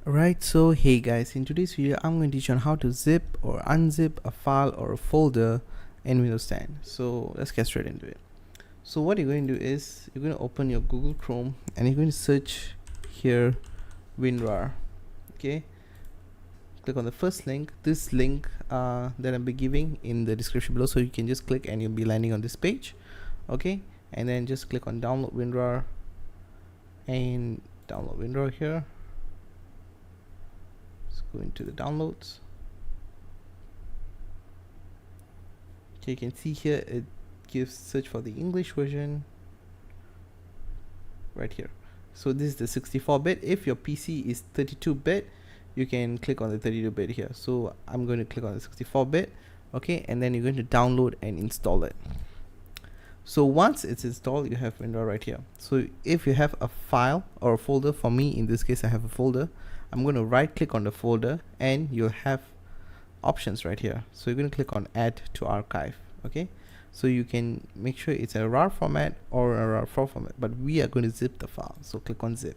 Alright, so hey guys, in today's video I'm going to teach you on how to zip or unzip a file or a folder in Windows 10. So let's get straight into it. So what you're going to do is you're going to open your Google Chrome and you're going to search here WinRAR. Okay, click on the first link, this link that I'll be giving in the description below, so you can just click and you'll be landing on this page. Okay, and then just click on download WinRAR and download WinRAR here. Go into the downloads. Okay, you can see here it gives search for the English version right here. So this is the 64-bit. If your PC is 32-bit, you can click on the 32-bit here. So I'm going to click on the 64-bit. Okay, and then you're going to download and install it. So once it's installed, you have WinRAR right here. So if you have a file or a folder, for me in this case I have a folder, I'm going to right click on the folder and you'll have options right here. So you're going to click on add to archive. Okay, so you can make sure it's a RAR format or a RAR4 format, but we are going to zip the file. So click on zip,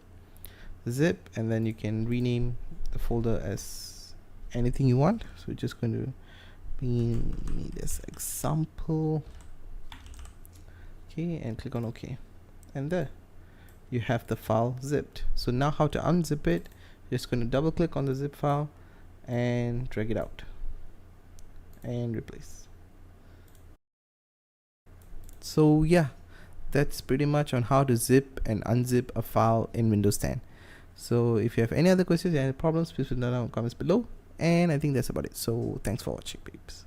and then you can rename the folder as anything you want. So we're just going to be this example. Okay, and click on OK, and there you have the file zipped. So now how to unzip it? Just going to double click on the zip file and drag it out and replace. So yeah, that's pretty much on how to zip and unzip a file in Windows 10. So if you have any other questions or any problems, please put them down in the comments below, and I think that's about it. So thanks for watching, peeps.